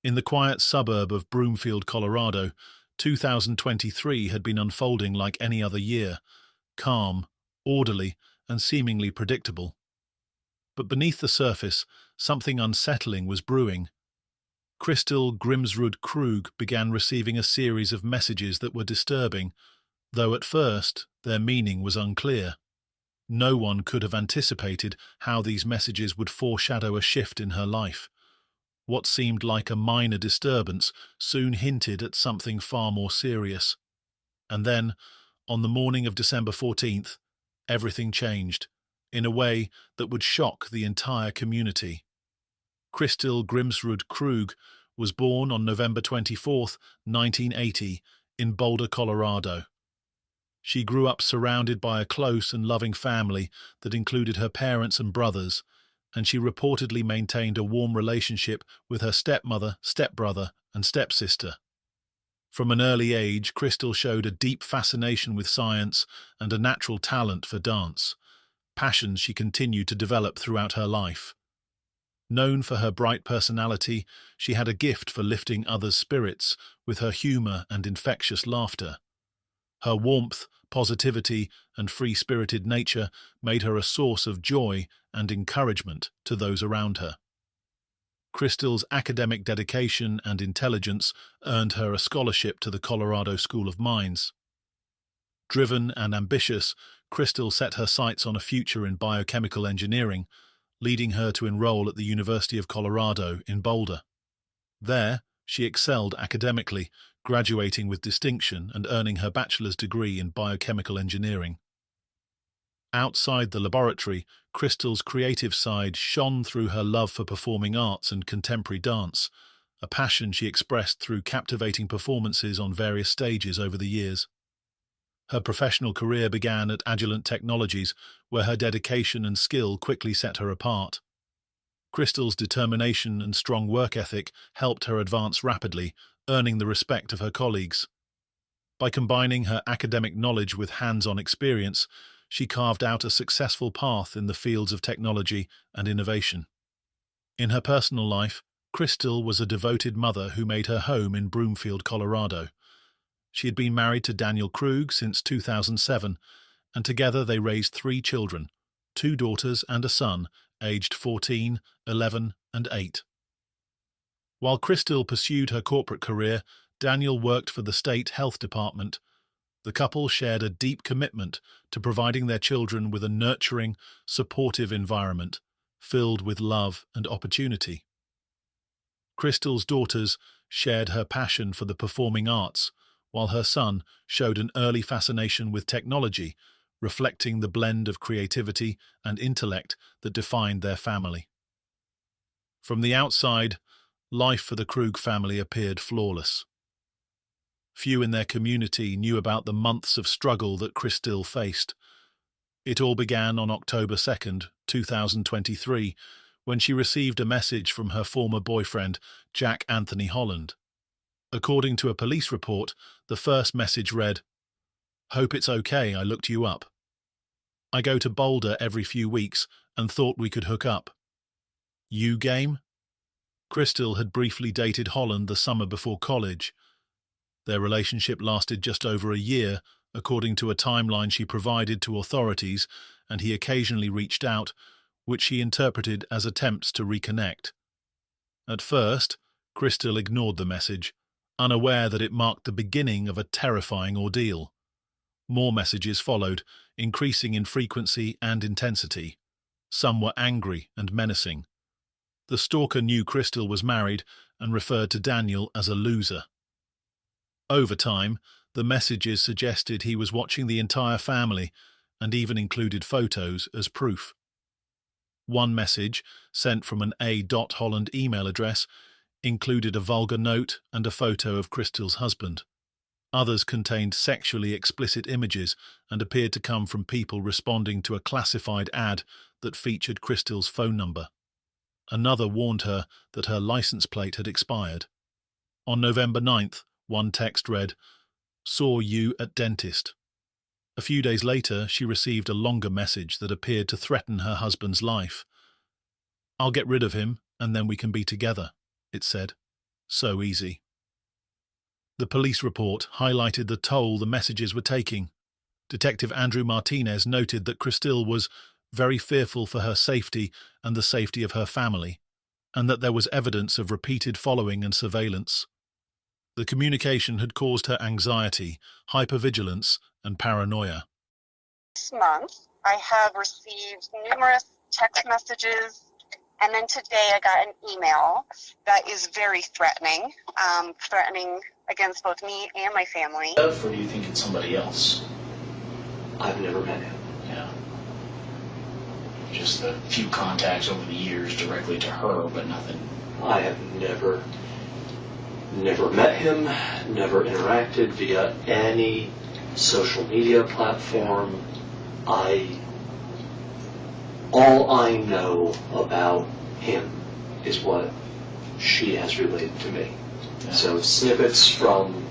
In the quiet suburb of Broomfield, Colorado, 2023 had been unfolding like any other year, calm, orderly, and seemingly predictable. But beneath the surface, something unsettling was brewing. Crystal Grimsrud Krug began receiving a series of messages that were disturbing, though at first their meaning was unclear. No one could have anticipated how these messages would foreshadow a shift in her life. What seemed like a minor disturbance soon hinted at something far more serious. And then, on the morning of December 14th, everything changed, in a way that would shock the entire community. Crystal Grimsrud Krug was born on November 24, 1980, in Boulder, Colorado. She grew up surrounded by a close and loving family that included her parents and brothers, and she reportedly maintained a warm relationship with her stepmother, stepbrother, and stepsister. From an early age, Crystal showed a deep fascination with science and a natural talent for dance, passions she continued to develop throughout her life. Known for her bright personality, she had a gift for lifting others' spirits with her humor and infectious laughter. Her warmth, positivity, and free-spirited nature made her a source of joy and encouragement to those around her. Crystal's academic dedication and intelligence earned her a scholarship to the Colorado School of Mines. Driven and ambitious, Crystal set her sights on a future in biochemical engineering, leading her to enroll at the University of Colorado in Boulder. There, she excelled academically, graduating with distinction and earning her bachelor's degree in biochemical engineering. Outside the laboratory, Crystal's creative side shone through her love for performing arts and contemporary dance, a passion she expressed through captivating performances on various stages over the years. Her professional career began at Agilent Technologies, where her dedication and skill quickly set her apart. Crystal's determination and strong work ethic helped her advance rapidly, earning the respect of her colleagues. By combining her academic knowledge with hands-on experience, she carved out a successful path in the fields of technology and innovation. In her personal life, Crystal was a devoted mother who made her home in Broomfield, Colorado. She had been married to Daniel Krug since 2007, and together they raised 3 children, 2 daughters and a son, aged 14, 11, and 8. While Crystal pursued her corporate career, Daniel worked for the state health department. The couple shared a deep commitment to providing their children with a nurturing, supportive environment, filled with love and opportunity. Crystal's daughters shared her passion for the performing arts, while her son showed an early fascination with technology, reflecting the blend of creativity and intellect that defined their family. From the outside, life for the Krug family appeared flawless. Few in their community knew about the months of struggle that Crystal faced. It all began on October 2nd, 2023, when she received a message from her former boyfriend, Jack Anthony Holland. According to a police report, the first message read, "Hope it's okay, I looked you up. I go to Boulder every few weeks and thought we could hook up. You game?" Crystal had briefly dated Holland the summer before college. Their relationship lasted just over a year, according to a timeline she provided to authorities, and he occasionally reached out, which she interpreted as attempts to reconnect. At first, Crystal ignored the message, unaware that it marked the beginning of a terrifying ordeal. More messages followed, increasing in frequency and intensity. Some were angry and menacing. The stalker knew Crystal was married and referred to Daniel as a loser. Over time, the messages suggested he was watching the entire family and even included photos as proof. One message, sent from an A. Holland email address, included a vulgar note and a photo of Crystal's husband. Others contained sexually explicit images and appeared to come from people responding to a classified ad that featured Crystal's phone number. Another warned her that her license plate had expired. On November 9th, one text read, "Saw you at dentist." A few days later, she received a longer message that appeared to threaten her husband's life. "I'll get rid of him, and then we can be together," it said. So easy. The police report highlighted the toll the messages were taking. Detective Andrew Martinez noted that Christille was very fearful for her safety and the safety of her family, and that there was evidence of repeated following and surveillance. The communication had caused her anxiety, hypervigilance, and paranoia. This month, I have received numerous text messages, and then today I got an email that is very threatening, threatening against both me and my family. Or do you think it's somebody else? I've never met him. Yeah. Just a few contacts over the years directly to her, but nothing. I have never met him, never interacted via any social media platform. All I know about him is what she has relayed to me. Yeah. So snippets from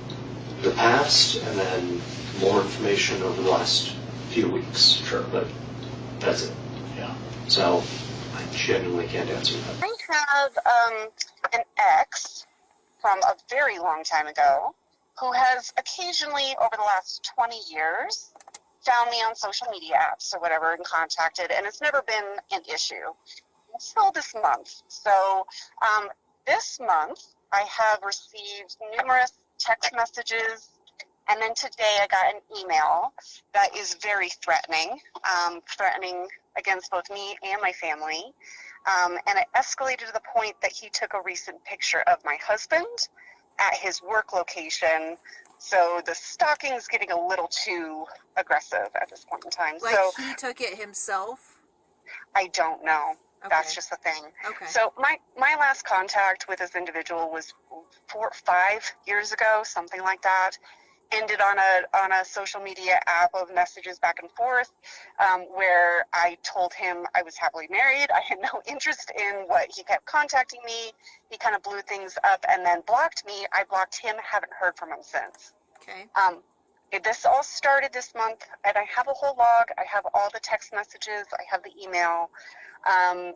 the past and then more information over the last few weeks. Sure. But that's it. Yeah. So I genuinely can't answer that. I have an ex from a very long time ago who has occasionally over the last 20 years found me on social media apps or whatever and contacted, and it's never been an issue until this month. So this month I have received numerous text messages, and then today I got an email that is very threatening, threatening against both me and my family. And it escalated to the point that he took a recent picture of my husband at his work location. So the stalking's getting a little too aggressive at this point in time. Like so he took it himself? I don't know. Okay. That's just the thing. Okay. So my last contact with this individual was 5 years ago, something like that. Ended on a social media app of messages back and forth, where I told him I was happily married. I had no interest in what he kept contacting me. He kind of blew things up and then blocked me. I blocked him. Haven't heard from him since. Okay. This all started this month, and I have a whole log. I have all the text messages. I have the email. I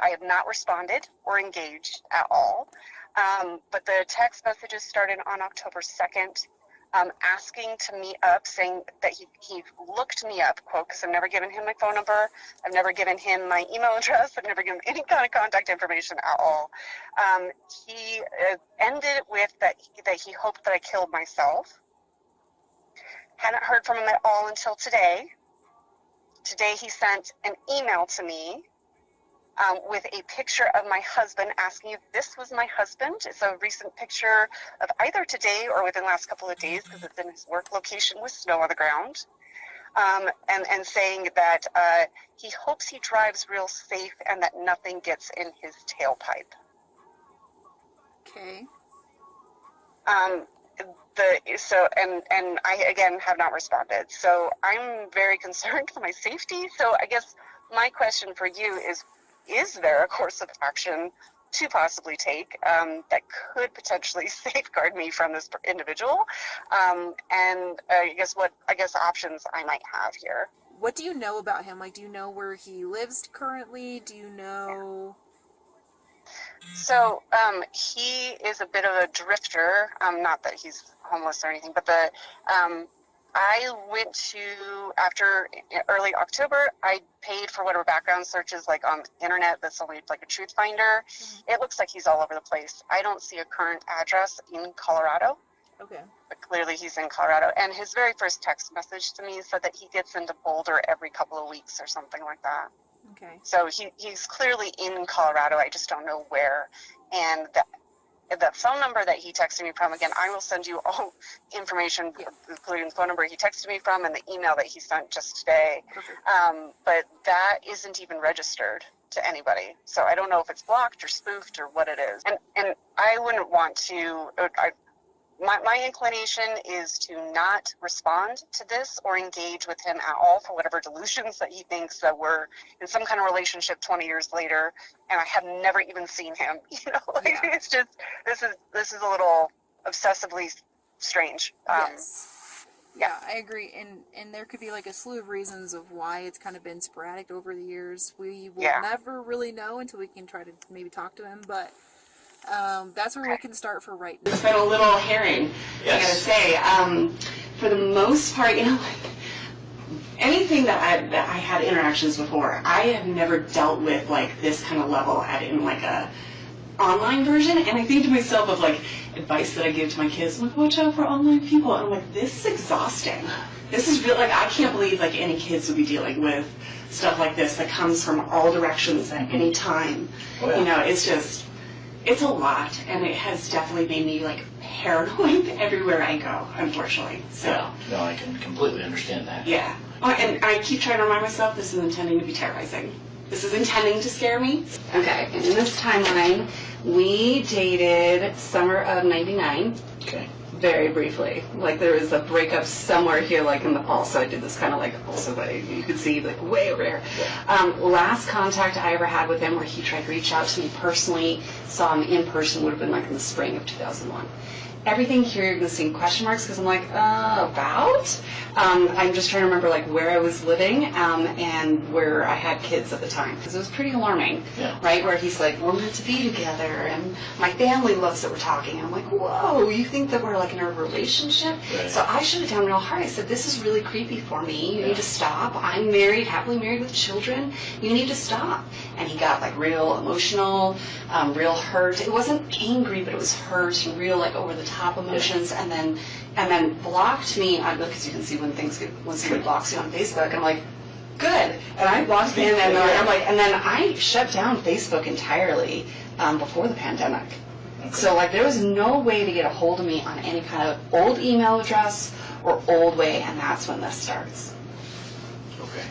have not responded or engaged at all. But the text messages started on October 2nd. Asking to meet up, saying that he looked me up, quote, because I've never given him my phone number, I've never given him my email address, I've never given any kind of contact information at all. He ended with that he hoped that I killed myself. Hadn't heard from him at all until today. Today he sent an email to me with a picture of my husband, asking if this was my husband. It's a recent picture of either today or within the last couple of days, because it's in his work location with snow on the ground, and saying that he hopes he drives real safe and that nothing gets in his tailpipe. Okay. And I again have not responded. So I'm very concerned for my safety. So I guess my question for you is there a course of action to possibly take that could potentially safeguard me from this individual? And I guess options I might have here. What do you know about him? Like, do you know where he lives currently? Do you know? So he is a bit of a drifter. Not that he's homeless or anything, but I went to, after early October, I paid for whatever background searches like on the internet that's only like a truth finder. Mm-hmm. It looks like he's all over the place. I don't see a current address in Colorado. Okay. But clearly he's in Colorado. And his very first text message to me said that he gets into Boulder every couple of weeks or something like that. Okay. So he's clearly in Colorado. I just don't know where. And the phone number that he texted me from, again, I will send you all information, including the phone number he texted me from and the email that he sent just today. But that isn't even registered to anybody. So I don't know if it's blocked or spoofed or what it is. And I wouldn't want to, my inclination is to not respond to this or engage with him at all for whatever delusions that he thinks that we're in some kind of relationship 20 years later, and I have never even seen him. It's just this is a little obsessively strange. Yes. Yeah, I agree, and there could be like a slew of reasons of why it's kind of been sporadic over the years. We will never really know until we can try to maybe talk to him, but That's where we can start for right now. It's been a little harrowing, I gotta say. For the most part, anything that I had interactions before, I have never dealt with like this kind of level in like a online version. And I think to myself of like advice that I give to my kids, I'm like, watch out for online people. And I'm like, this is exhausting. This is real. Like, I can't believe like any kids would be dealing with stuff like this that comes from all directions at any time. Oh, yeah. It's a lot, and it has definitely made me like paranoid everywhere I go, unfortunately. So yeah, no, I can completely understand that. Yeah. Oh, and I keep trying to remind myself this is intending to be terrorizing. This is intending to scare me. Okay, and in this timeline, we dated summer of '99. Okay. Very briefly. Like, there was a breakup somewhere here, like in the fall, so I did this kind of like also that you could see like way over here. Yeah. Last contact I ever had with him where he tried to reach out to me personally, saw him in person, would have been like in the spring of 2001. Everything here you're going to see question marks because I'm like, about? I'm just trying to remember like where I was living and where I had kids at the time because it was pretty alarming, right? Where he's like, we're meant to be together and my family loves that we're talking. And I'm like, whoa, you think that we're like in a relationship? Right. So I shut it down real hard. I said, this is really creepy for me. You need to stop. I'm married, happily married with children. You need to stop. And he got like real emotional, real hurt. It wasn't angry, but it was hurt and real like over the top emotions, and then blocked me because you can see when somebody blocks you on Facebook, and I'm like, good, and I blocked him, and I'm like, and then I shut down Facebook entirely before the pandemic. Okay. So like there was no way to get a hold of me on any kind of old email address or old way, and that's when this starts. Okay.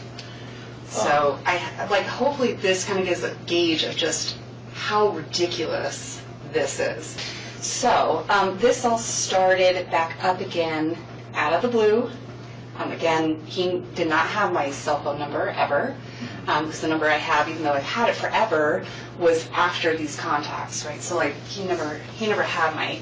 So I like hopefully this kind of gives a gauge of just how ridiculous this is. So this all started back up again out of the blue. Again, he did not have my cell phone number ever, because the number I have, even though I've had it forever, was after these contacts, right? So like he never had my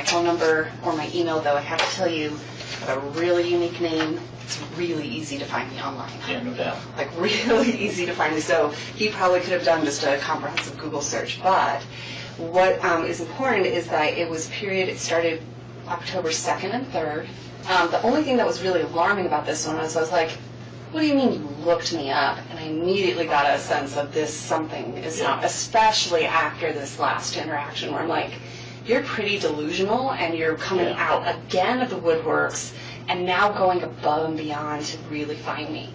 phone number or my email, though I have to tell you, I have a really unique name. It's really easy to find me online. Yeah, no doubt. Like really easy to find me. So he probably could have done just a comprehensive Google search, but what is important is that it started October 2nd and 3rd. The only thing that was really alarming about this one was I was like, what do you mean you looked me up? And I immediately got a sense of this something is not, especially after this last interaction where I'm like, you're pretty delusional and you're coming out again of the woodworks and now going above and beyond to really find me.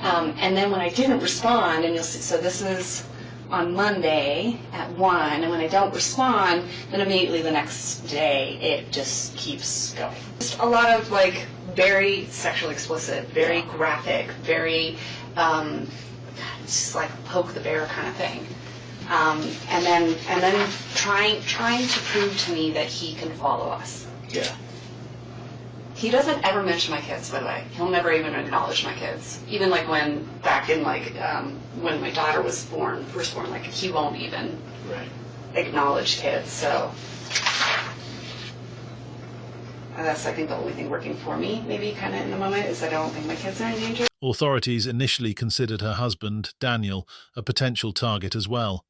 And then when I didn't respond, and you'll see, so this is on Monday at 1, and when I don't respond, then immediately the next day it just keeps going. Just a lot of like very sexually explicit, very graphic, very just like poke the bear kind of thing. And then trying to prove to me that he can follow us. Yeah. He doesn't ever mention my kids, by the way. He'll never even acknowledge my kids. Even like back in when my daughter was first born, like he won't even acknowledge kids. So that's, I think, the only thing working for me, maybe kind of in the moment, is I don't think my kids are in danger. Authorities initially considered her husband, Daniel, a potential target as well.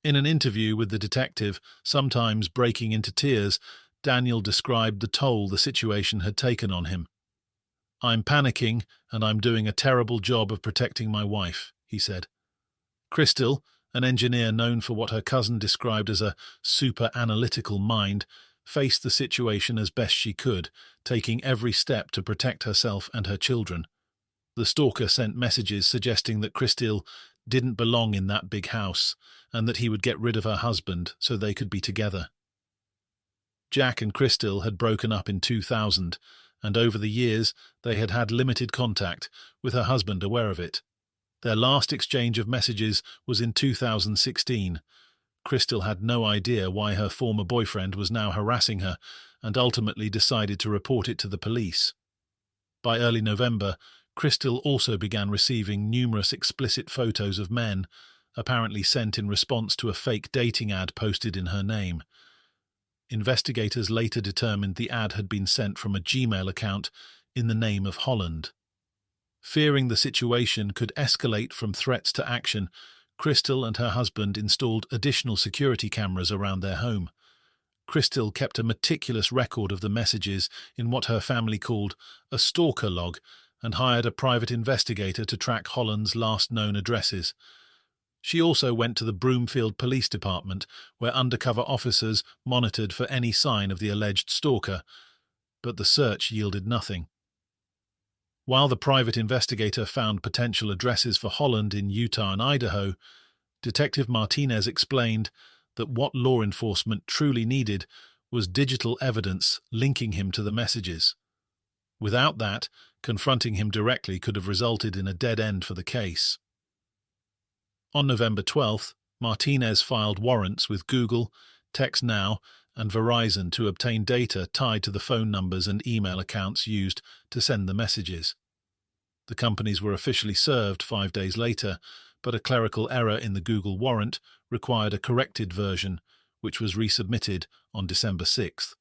In an interview with the detective, sometimes breaking into tears, Daniel described the toll the situation had taken on him. "I'm panicking and I'm doing a terrible job of protecting my wife," he said. Crystal, an engineer known for what her cousin described as a super-analytical mind, faced the situation as best she could, taking every step to protect herself and her children. The stalker sent messages suggesting that Crystal didn't belong in that big house and that he would get rid of her husband so they could be together. Jack and Crystal had broken up in 2000, and over the years they had had limited contact, with her husband aware of it. Their last exchange of messages was in 2016. Crystal had no idea why her former boyfriend was now harassing her, and ultimately decided to report it to the police. By early November, Crystal also began receiving numerous explicit photos of men, apparently sent in response to a fake dating ad posted in her name. Investigators later determined the ad had been sent from a Gmail account in the name of Holland. Fearing the situation could escalate from threats to action, Crystal and her husband installed additional security cameras around their home. Crystal kept a meticulous record of the messages in what her family called a stalker log and hired a private investigator to track Holland's last known addresses. She also went to the Broomfield Police Department, where undercover officers monitored for any sign of the alleged stalker, but the search yielded nothing. While the private investigator found potential addresses for Holland in Utah and Idaho, Detective Martinez explained that what law enforcement truly needed was digital evidence linking him to the messages. Without that, confronting him directly could have resulted in a dead end for the case. On November 12th, Martinez filed warrants with Google, TextNow, and Verizon to obtain data tied to the phone numbers and email accounts used to send the messages. The companies were officially served 5 days later, but a clerical error in the Google warrant required a corrected version, which was resubmitted on December 6th.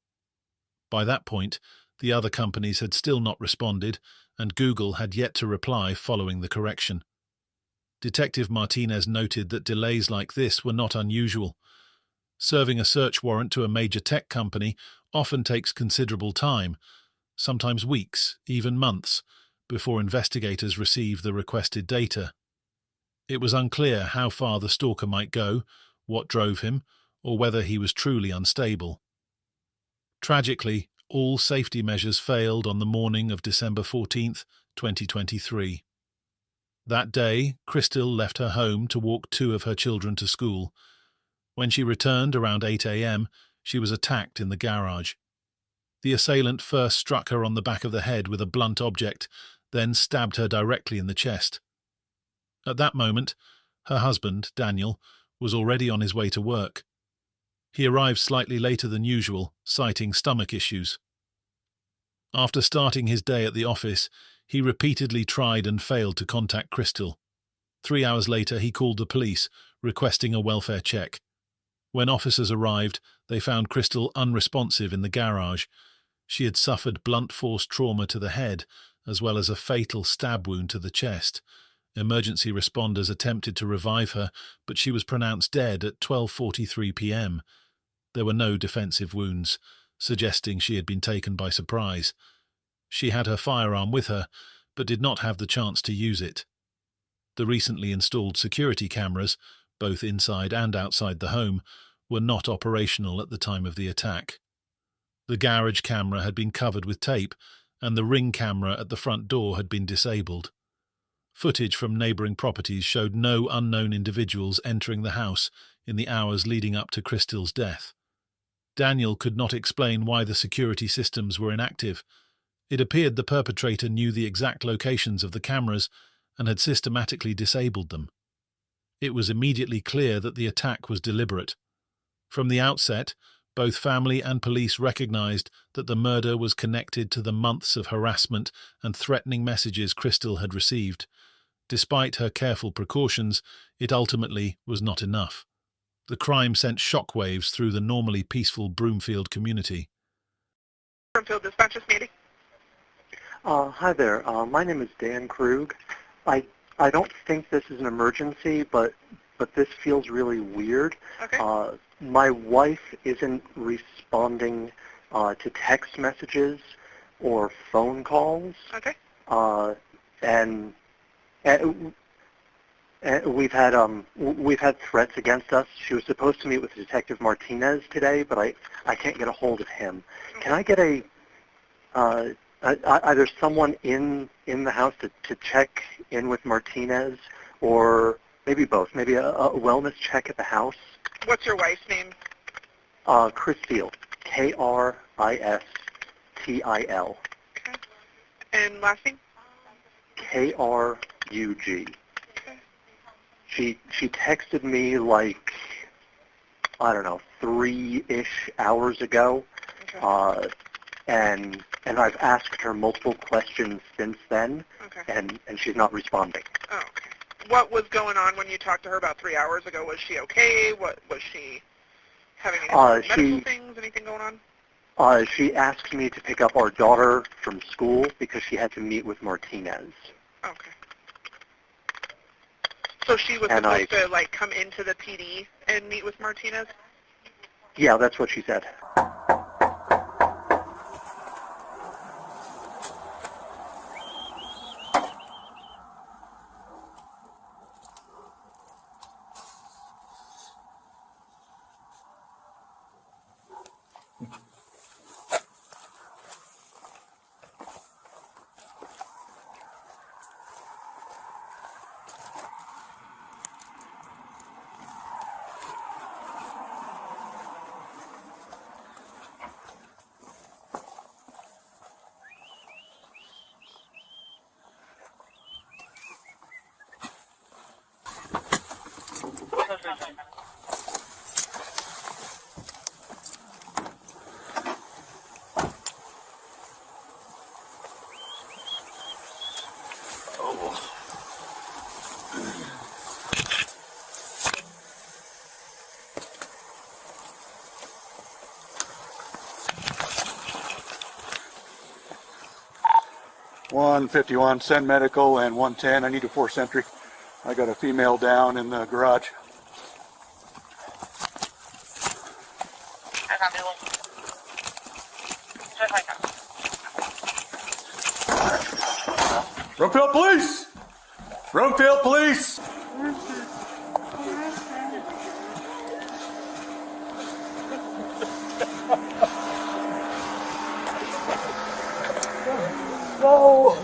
By that point, the other companies had still not responded, and Google had yet to reply following the correction. Detective Martinez noted that delays like this were not unusual. Serving a search warrant to a major tech company often takes considerable time, sometimes weeks, even months, before investigators receive the requested data. It was unclear how far the stalker might go, what drove him, or whether he was truly unstable. Tragically, all safety measures failed on the morning of December 14th, 2023. That day, Crystal left her home to walk 2 of her children to school. When she returned around 8 a.m., she was attacked in the garage. The assailant first struck her on the back of the head with a blunt object, then stabbed her directly in the chest. At that moment, her husband, Daniel, was already on his way to work. He arrived slightly later than usual, citing stomach issues. After starting his day at the office, he repeatedly tried and failed to contact Crystal. 3 hours later, he called the police, requesting a welfare check. When officers arrived, they found Crystal unresponsive in the garage. She had suffered blunt force trauma to the head, as well as a fatal stab wound to the chest. Emergency responders attempted to revive her, but she was pronounced dead at 12:43 p.m. There were no defensive wounds, suggesting she had been taken by surprise. She had her firearm with her, but did not have the chance to use it. The recently installed security cameras, both inside and outside the home, were not operational at the time of the attack. The garage camera had been covered with tape, and the ring camera at the front door had been disabled. Footage from neighbouring properties showed no unknown individuals entering the house in the hours leading up to Crystal's death. Daniel could not explain why the security systems were inactive. It appeared the perpetrator knew the exact locations of the cameras and had systematically disabled them. It was immediately clear that the attack was deliberate. From the outset, both family and police recognized that the murder was connected to the months of harassment and threatening messages Crystal had received. Despite her careful precautions, it ultimately was not enough. The crime sent shockwaves through the normally peaceful Broomfield community. Broomfield Dispatchers meeting. Hi there. My name is Dan Krug. I don't think this is an emergency, but this feels really weird. Okay. My wife isn't responding to text messages or phone calls. Okay. And we've had threats against us. She was supposed to meet with Detective Martinez today, but I can't get a hold of him. Can I get either someone in the house to check in with Martinez, or maybe both, maybe a wellness check at the house? What's your wife's name? Christil, Kristil. Okay. And last name? Krug. Okay. She texted me like, I don't know, 3-ish hours ago. Okay. And I've asked her multiple questions since then, Okay. and she's not responding. Oh, okay. What was going on when you talked to her about 3 hours ago? Was she okay? What was she having any medical things? Anything going on? She asked me to pick up our daughter from school because she had to meet with Martinez. Okay. So she was And supposed to, like, come into the PD and meet with Martinez? Yeah, that's what she said. .151, send medical, and 110. I need a 4th sentry. I got a female down in the garage. Broomfield Police! Broomfield Police! No!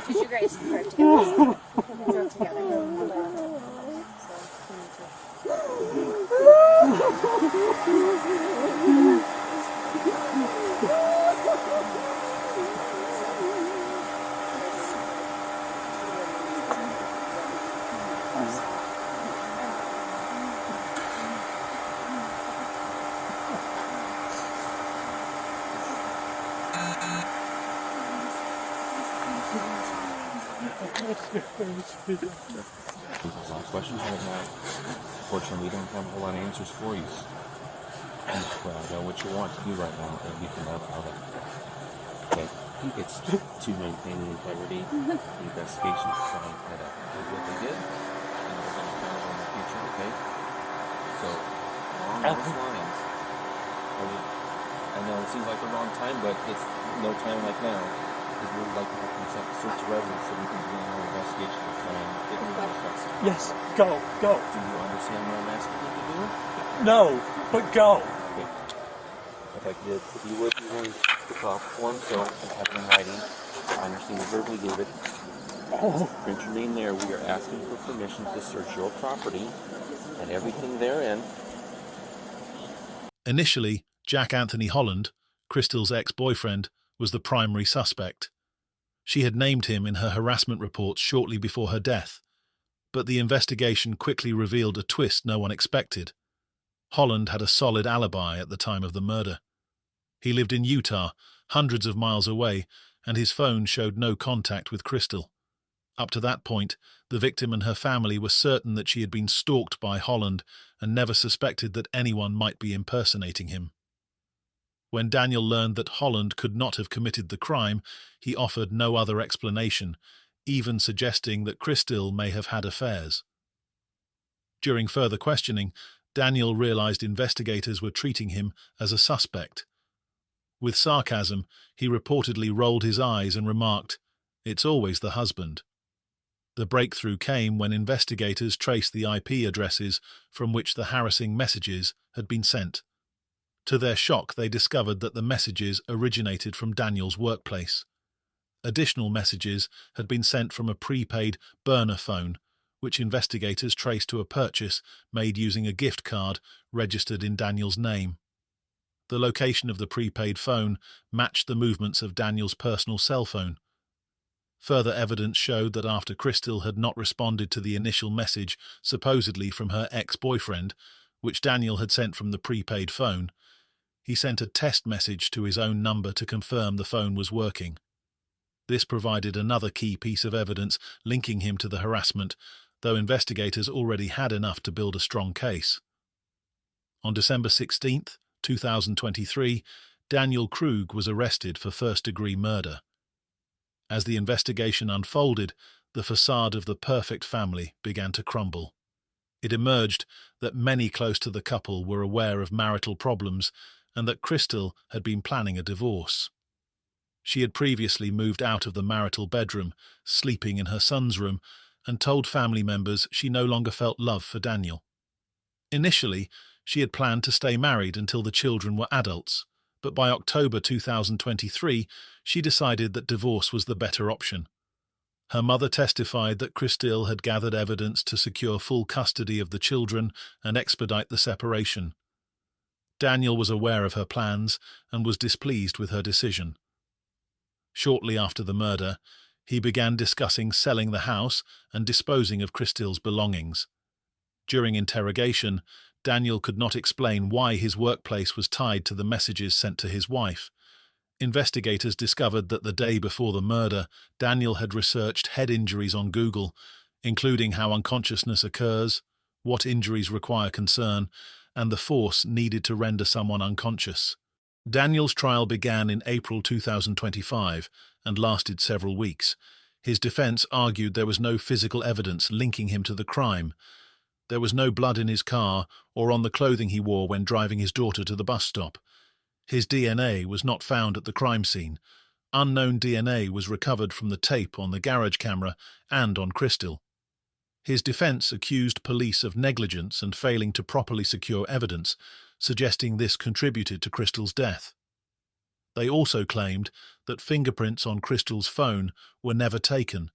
Did you guys drive together? Drove together. Questions right now. Fortunately, we don't have a whole lot of answers for you. Well, I know what you want to do right now, and you can help out. Okay, it's to maintain the integrity, the investigation, trying to do what they did, and we're going to find out in the future, okay? So, along those lines, I know it seems like the wrong time, but it's no time like now. Because we would like to have consent search of evidence so we can begin our investigation and try and get rid of this. Yes, go. Do you understand what I'm asking you to do? No, but go. Okay. If you would be willing to call form, so I have it in writing. I understand you verbally gave it. Print your name there. We are asking for permission to search your property and everything therein. Initially, Jack Anthony Holland, Crystal's ex-boyfriend, was the primary suspect. She had named him in her harassment reports shortly before her death, but the investigation quickly revealed a twist no one expected. Holland had a solid alibi at the time of the murder. He lived in Utah, hundreds of miles away, and his phone showed no contact with Crystal. Up to that point, the victim and her family were certain that she had been stalked by Holland and never suspected that anyone might be impersonating him. When Daniel learned that Holland could not have committed the crime, he offered no other explanation, even suggesting that Crystal may have had affairs. During further questioning, Daniel realized investigators were treating him as a suspect. With sarcasm, he reportedly rolled his eyes and remarked, "It's always the husband." The breakthrough came when investigators traced the IP addresses from which the harassing messages had been sent. To their shock, they discovered that the messages originated from Daniel's workplace. Additional messages had been sent from a prepaid burner phone, which investigators traced to a purchase made using a gift card registered in Daniel's name. The location of the prepaid phone matched the movements of Daniel's personal cell phone. Further evidence showed that after Crystal had not responded to the initial message supposedly from her ex-boyfriend, which Daniel had sent from the prepaid phone, he sent a test message to his own number to confirm the phone was working. This provided another key piece of evidence linking him to the harassment, though investigators already had enough to build a strong case. On December 16, 2023, Daniel Krug was arrested for first-degree murder. As the investigation unfolded, the facade of the perfect family began to crumble. It emerged that many close to the couple were aware of marital problems and that Crystal had been planning a divorce. She had previously moved out of the marital bedroom, sleeping in her son's room, and told family members she no longer felt love for Daniel. Initially, she had planned to stay married until the children were adults, but by October 2023, she decided that divorce was the better option. Her mother testified that Crystal had gathered evidence to secure full custody of the children and expedite the separation. Daniel was aware of her plans and was displeased with her decision. Shortly after the murder, he began discussing selling the house and disposing of Crystal's belongings. During interrogation, Daniel could not explain why his workplace was tied to the messages sent to his wife. Investigators discovered that the day before the murder, Daniel had researched head injuries on Google, including how unconsciousness occurs, what injuries require concern, and the force needed to render someone unconscious. Daniel's trial began in April 2025 and lasted several weeks. His defense argued there was no physical evidence linking him to the crime. There was no blood in his car or on the clothing he wore when driving his daughter to the bus stop. His DNA was not found at the crime scene. Unknown DNA was recovered from the tape on the garage camera and on Crystal. His defense accused police of negligence and failing to properly secure evidence, suggesting this contributed to Crystal's death. They also claimed that fingerprints on Crystal's phone were never taken,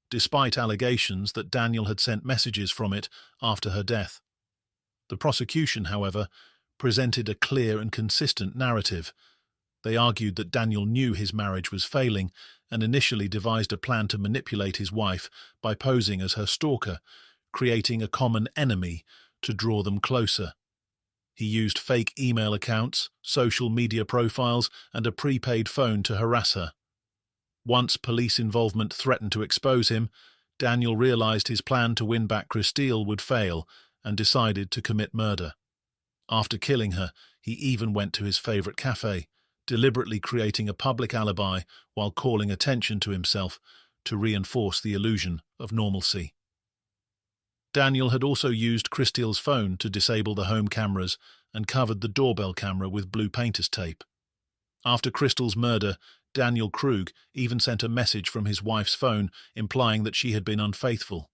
despite allegations that Daniel had sent messages from it after her death. The prosecution, however, presented a clear and consistent narrative. They argued that Daniel knew his marriage was failing and initially devised a plan to manipulate his wife by posing as her stalker, creating a common enemy to draw them closer. He used fake email accounts, social media profiles, and a prepaid phone to harass her. Once police involvement threatened to expose him, Daniel realized his plan to win back Crystal would fail and decided to commit murder. After killing her, he even went to his favorite cafe, deliberately creating a public alibi while calling attention to himself to reinforce the illusion of normalcy. Daniel had also used Crystal's phone to disable the home cameras and covered the doorbell camera with blue painter's tape. After Crystal's murder, Daniel Krug even sent a message from his wife's phone implying that she had been unfaithful.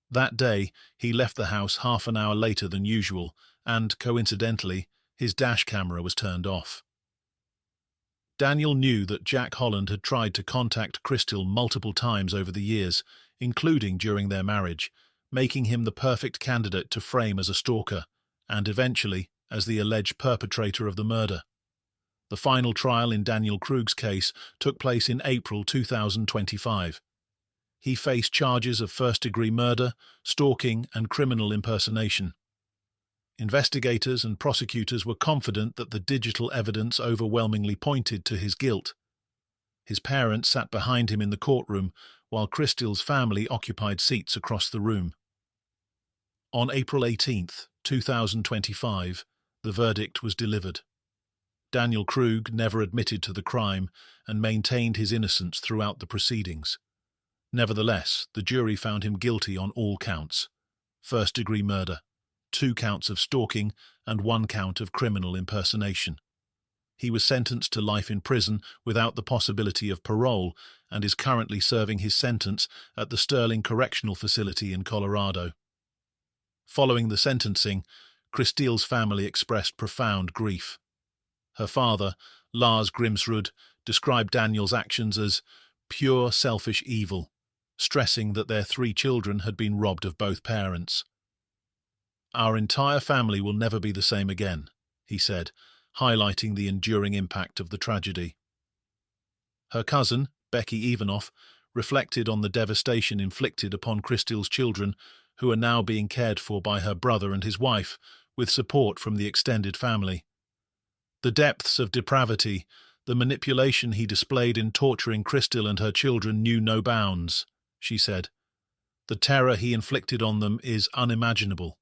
That day, he left the house half an hour later than usual, and, coincidentally, his dash camera was turned off. Daniel knew that Jack Holland had tried to contact Crystal multiple times over the years, including during their marriage, making him the perfect candidate to frame as a stalker, and eventually as the alleged perpetrator of the murder. The final trial in Daniel Krug's case took place in April 2025. He faced charges of first-degree murder, stalking, and criminal impersonation. Investigators and prosecutors were confident that the digital evidence overwhelmingly pointed to his guilt. His parents sat behind him in the courtroom, while Crystal's family occupied seats across the room. On April 18, 2025, the verdict was delivered. Daniel Krug never admitted to the crime and maintained his innocence throughout the proceedings. Nevertheless, the jury found him guilty on all counts: first-degree murder, 2 counts of stalking, and 1 count of criminal impersonation. He was sentenced to life in prison without the possibility of parole and is currently serving his sentence at the Sterling Correctional Facility in Colorado. Following the sentencing, Crystal's family expressed profound grief. Her father, Lars Grimsrud, described Daniel's actions as pure selfish evil, stressing that their 3 children had been robbed of both parents. "Our entire family will never be the same again," he said, highlighting the enduring impact of the tragedy. Her cousin, Becky Ivanoff, reflected on the devastation inflicted upon Crystal's children, who are now being cared for by her brother and his wife, with support from the extended family. "The depths of depravity, the manipulation he displayed in torturing Crystal and her children knew no bounds," she said. "The terror he inflicted on them is unimaginable."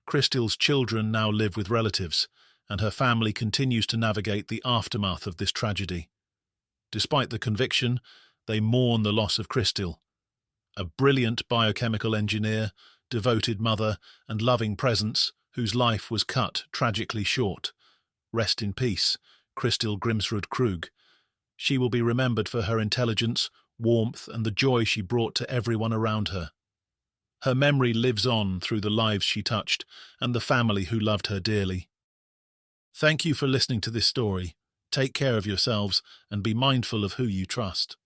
Christel's children now live with relatives, and her family continues to navigate the aftermath of this tragedy. Despite the conviction, they mourn the loss of Christel, a brilliant biochemical engineer, devoted mother, and loving presence whose life was cut tragically short. Rest in peace, Christel Grimsrud Krug. She will be remembered for her intelligence, warmth, and the joy she brought to everyone around her. Her memory lives on through the lives she touched and the family who loved her dearly. Thank you for listening to this story. Take care of yourselves and be mindful of who you trust.